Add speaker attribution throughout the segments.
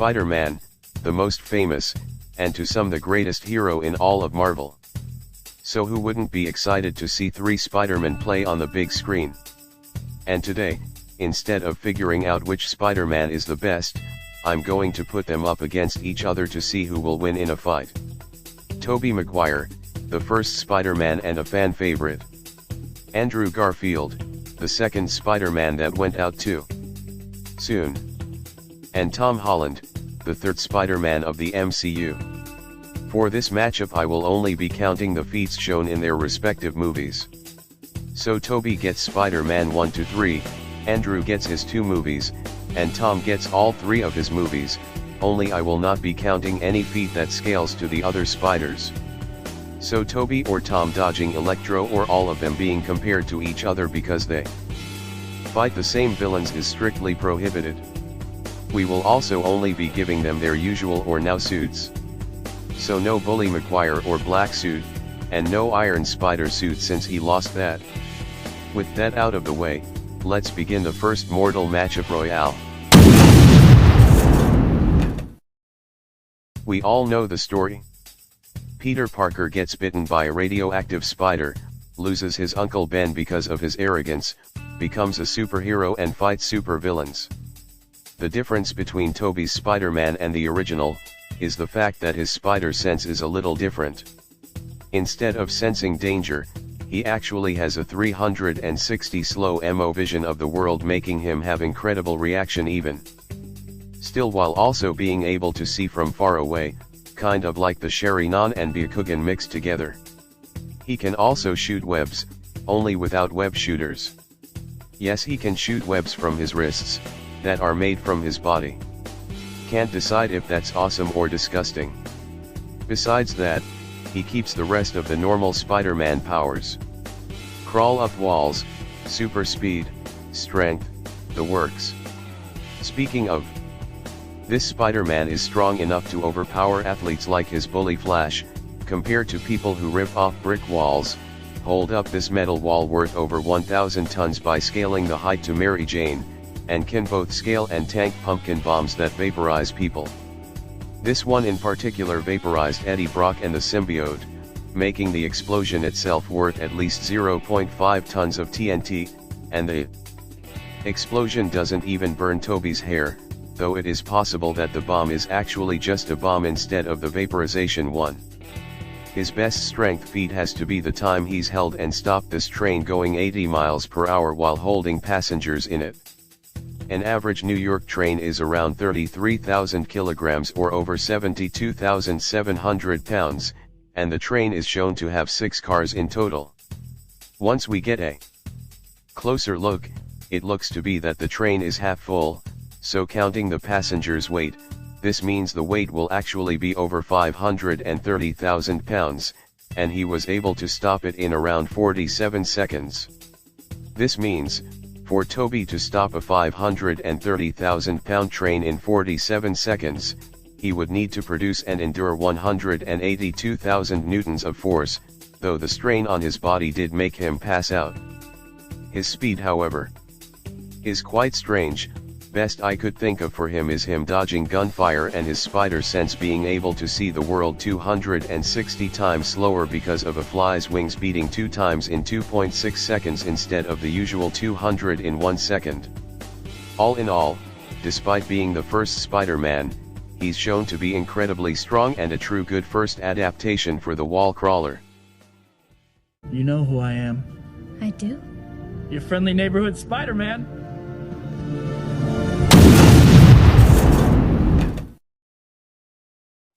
Speaker 1: Spider-Man, the most famous, and to some the greatest hero in all of Marvel. So who wouldn't be excited to see 3 Spider-Men play on the big screen? And today, instead of figuring out which Spider-Man is the best, I'm going to put them up against each other to see who will win in a fight. Toby Maguire, the first Spider-Man and a fan favorite. Andrew Garfield, the second Spider-Man that went out too soon. And Tom Holland, the third Spider-Man of the MCU. For this matchup I will only be counting the feats shown in their respective movies. So Toby gets Spider-Man 1 to 3, Andrew gets his 2 movies, and Tom gets all 3 of his movies, only I will not be counting any feat that scales to the other spiders. So Toby or Tom dodging Electro or all of them being compared to each other because they fight the same villains is strictly prohibited. We will also only be giving them their usual or now suits. So no Bully Maguire or black suit, and no Iron Spider suit since he lost that. With that out of the way, let's begin the first mortal matchup Royale. We all know the story. Peter Parker gets bitten by a radioactive spider, loses his Uncle Ben because of his arrogance, becomes a superhero and fights supervillains. The difference between Toby's Spider-Man and the original, is the fact that his spider sense is a little different. Instead of sensing danger, he actually has a 360 slow-mo vision of the world, making him have incredible reaction even still, while also being able to see from far away, kind of like the Sharingan and Byakugan mixed together. He can also shoot webs, only without web shooters. Yes, he can shoot webs from his wrists, that are made from his body. Can't decide if that's awesome or disgusting. Besides that, he keeps the rest of the normal Spider-Man powers. Crawl up walls, super speed, strength, the works. Speaking of, this Spider-Man is strong enough to overpower athletes like his bully Flash, compared to people who rip off brick walls, hold up this metal wall worth over 1,000 tons by scaling the height to Mary Jane, and can both scale and tank pumpkin bombs that vaporize people. This one in particular vaporized Eddie Brock and the symbiote, making the explosion itself worth at least 0.5 tons of TNT, and the explosion doesn't even burn Toby's hair, though it is possible that the bomb is actually just a bomb instead of the vaporization one. His best strength feat has to be the time he's held and stopped this train going 80 miles per hour while holding passengers in it. An average New York train is around 33,000 kilograms or over 72,700 pounds, and the train is shown to have 6 cars in total. Once we get a closer look, it looks to be that the train is half full, so counting the passengers' weight, this means the weight will actually be over 530,000 pounds, and he was able to stop it in around 47 seconds. This means, for Toby to stop a 530,000 pound train in 47 seconds, he would need to produce and endure 182,000 newtons of force, though the strain on his body did make him pass out. His speed, however, is quite strange. Best I could think of for him is him dodging gunfire and his spider sense being able to see the world 260 times slower because of a fly's wings beating 2 times in 2.6 seconds instead of the usual 200 in 1 second. All in all, despite being the first Spider-Man, he's shown to be incredibly strong and a true good first adaptation for the wall crawler.
Speaker 2: You know who I am.
Speaker 3: I do.
Speaker 2: Your friendly neighborhood Spider-Man.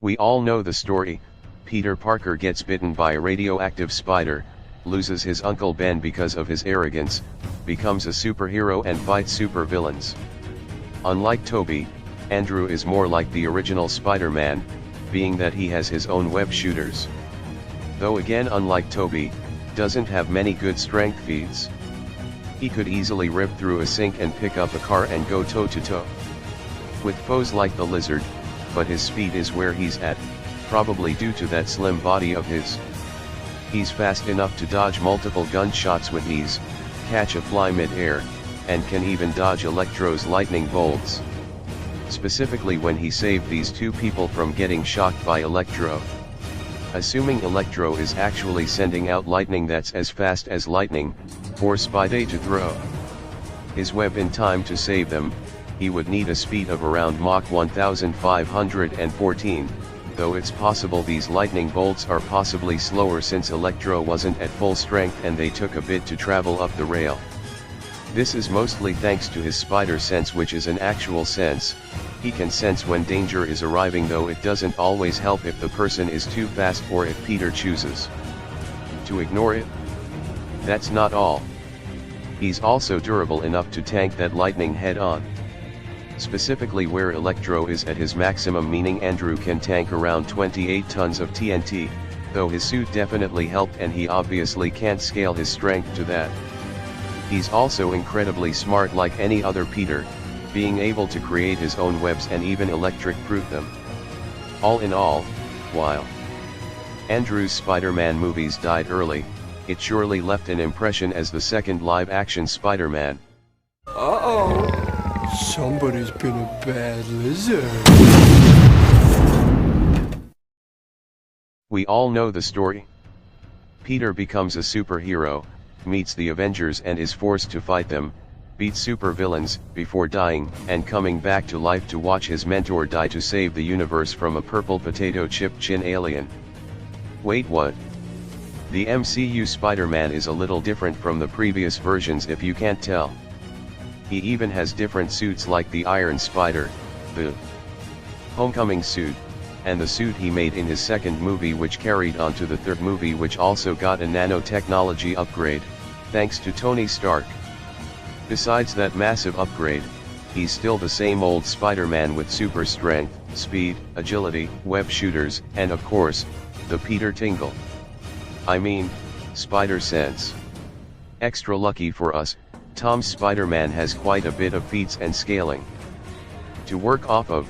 Speaker 1: We all know the story. Peter Parker gets bitten by a radioactive spider, loses his Uncle Ben because of his arrogance, becomes a superhero and fights supervillains. Unlike Toby, Andrew is more like the original Spider-Man, being that he has his own web shooters. Though again, unlike Toby, doesn't have many good strength feats. He could easily rip through a sink and pick up a car and go toe-to-toe with foes like the Lizard, but his speed is where he's at, probably due to that slim body of his. He's fast enough to dodge multiple gunshots with ease, catch a fly mid-air, and can even dodge Electro's lightning bolts. specifically when he saved these two people from getting shocked by Electro. Assuming Electro is actually sending out lightning that's as fast as lightning, for Spidey to throw his web in time to save them, he would need a speed of around Mach 1514, though it's possible these lightning bolts are possibly slower since Electro wasn't at full strength and they took a bit to travel up the rail. This is mostly thanks to his spider sense, which is an actual sense. He can sense when danger is arriving, though it doesn't always help if the person is too fast or if Peter chooses to ignore it. That's not all. He's also durable enough to tank that lightning head on. Specifically where Electro is at his maximum, meaning Andrew can tank around 28 tons of TNT, though his suit definitely helped and he obviously can't scale his strength to that. He's also incredibly smart, like any other Peter, being able to create his own webs and even electric-proof them. All in all, while Andrew's Spider-Man movies died early, it surely left an impression as the second live-action Spider-Man.
Speaker 3: Uh-oh, somebody's been a bad lizard.
Speaker 1: We all know the story. Peter becomes a superhero, meets the Avengers and is forced to fight them, beat supervillains, before dying and coming back to life to watch his mentor die to save the universe from a purple potato chip chin alien. Wait, what? The MCU Spider-Man is a little different from the previous versions, if you can't tell. He even has different suits, like the Iron Spider, the Homecoming suit, and the suit he made in his second movie, which carried on to the third movie, which also got a nanotechnology upgrade, thanks to Tony Stark. Besides that massive upgrade, he's still the same old Spider-Man with super strength, speed, agility, web shooters, and of course, the Peter Tingle. I mean, spider sense. Extra lucky for us, Tom's Spider-Man has quite a bit of feats and scaling to work off of.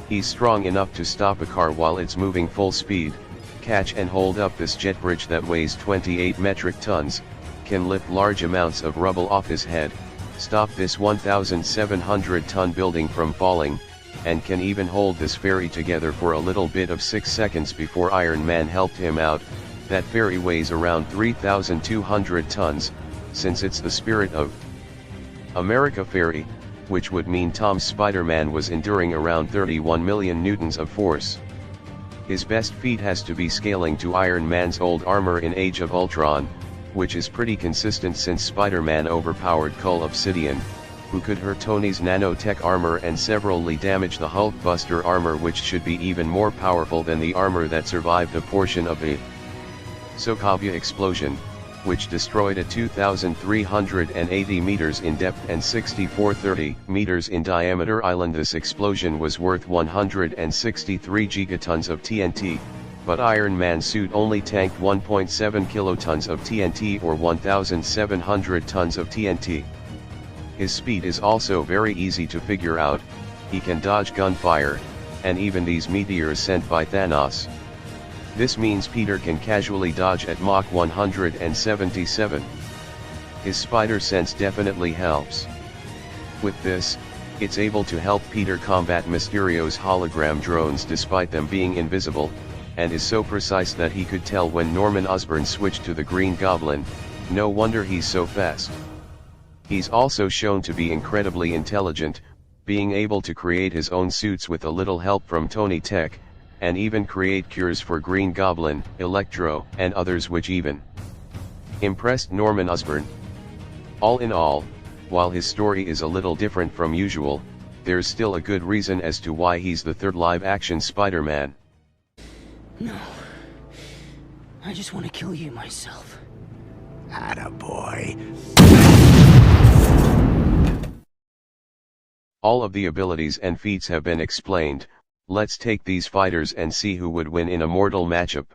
Speaker 1: He's strong enough to stop a car while it's moving full speed, catch and hold up this jet bridge that weighs 28 metric tons, can lift large amounts of rubble off his head, stop this 1,700-ton building from falling, and can even hold this ferry together for a little bit of 6 seconds before Iron Man helped him out. That ferry weighs around 3,200 tons, since it's the Spirit of America ferry, which would mean Tom's Spider-Man was enduring around 31 million newtons of force. His best feat has to be scaling to Iron Man's old armor in Age of Ultron, which is pretty consistent since Spider-Man overpowered Cull Obsidian, who could hurt Tony's nanotech armor and severely damage the Hulk Buster armor, which should be even more powerful than the armor that survived a portion of the Sokovia explosion, which destroyed a 2,380 meters in depth and 6,430 meters in diameter island. This explosion was worth 163 gigatons of TNT, but Iron Man's suit only tanked 1.7 kilotons of TNT or 1,700 tons of TNT. His speed is also very easy to figure out. He can dodge gunfire, and even these meteors sent by Thanos. This means Peter can casually dodge at Mach 177. His spider sense definitely helps. With this, it's able to help Peter combat Mysterio's hologram drones despite them being invisible, and is so precise that he could tell when Norman Osborn switched to the Green Goblin. No wonder he's so fast. He's also shown to be incredibly intelligent, being able to create his own suits with a little help from Tony Tech, and even create cures for Green Goblin, Electro, and others, which even impressed Norman Osborn. All in all, while his story is a little different from usual, there's still a good reason as to why he's the third live-action Spider-Man.
Speaker 4: No. I just want to kill you myself.
Speaker 3: Attaboy.
Speaker 1: All of the abilities and feats have been explained. Let's take these fighters and see who would win in a mortal matchup.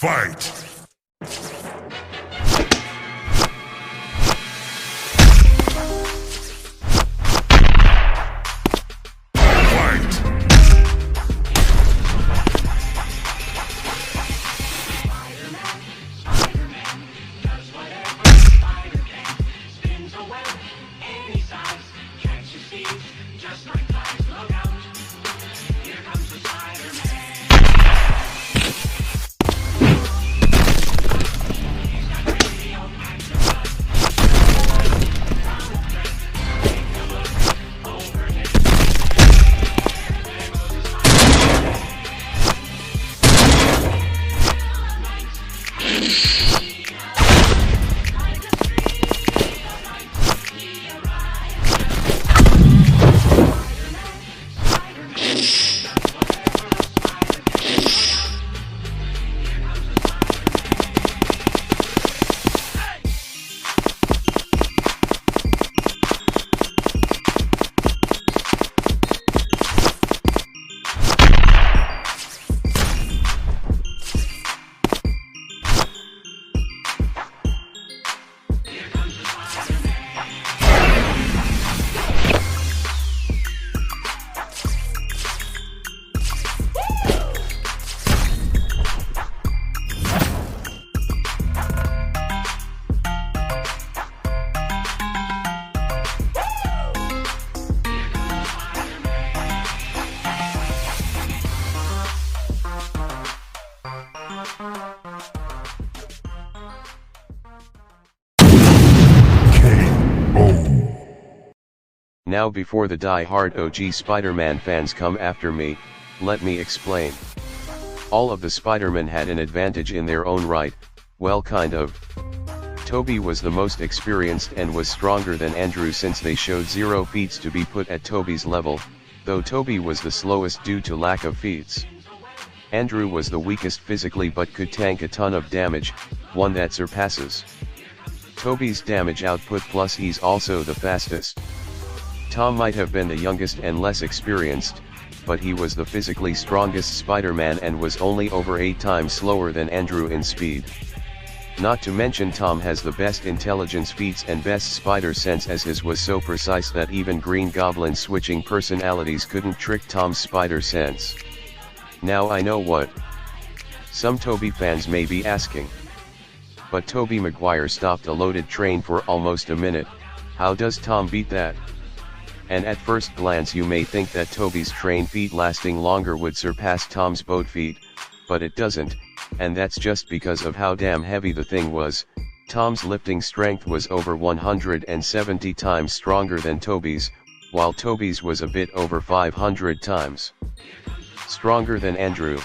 Speaker 5: Fight!
Speaker 1: Now before the die-hard OG Spider-Man fans come after me, let me explain. All of the Spider-Men had an advantage in their own right, well kind of. Toby was the most experienced and was stronger than Andrew since they showed 0 feats to be put at Toby's level, though Toby was the slowest due to lack of feats. Andrew was the weakest physically but could tank a ton of damage, one that surpasses Toby's damage output, plus he's also the fastest. Tom might have been the youngest and less experienced, but he was the physically strongest Spider-Man and was only over 8 times slower than Andrew in speed. Not to mention Tom has the best intelligence feats and best spider sense, as his was so precise that even Green Goblin's switching personalities couldn't trick Tom's spider sense. Now I know what some Toby fans may be asking. But Toby Maguire stopped a loaded train for almost a minute, how does Tom beat that? And at first glance you may think that Toby's train feet lasting longer would surpass Tom's boat feet, but it doesn't, and that's just because of how damn heavy the thing was. Tom's lifting strength was over 170 times stronger than Toby's, while Toby's was a bit over 500 times stronger than Andrew.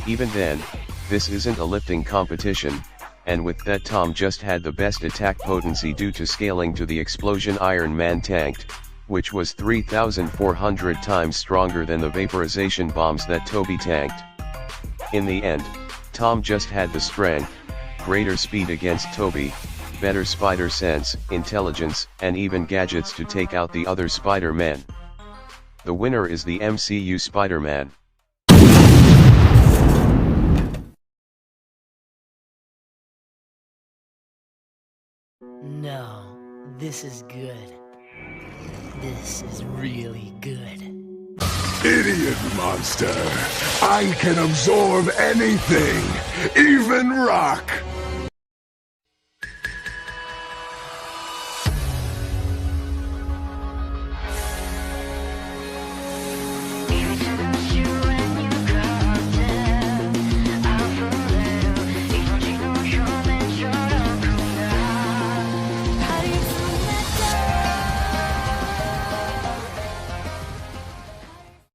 Speaker 1: Even then, this isn't a lifting competition, and with that Tom just had the best attack potency due to scaling to the explosion Iron Man tanked, which was 3,400 times stronger than the vaporization bombs that Toby tanked. In the end, Tom just had the strength, greater speed against Toby, better spider sense, intelligence, and even gadgets to take out the other Spider-Men. The winner is the MCU Spider-Man.
Speaker 4: No, this is good. This is really good.
Speaker 5: Idiot monster! I can absorb anything, even rock!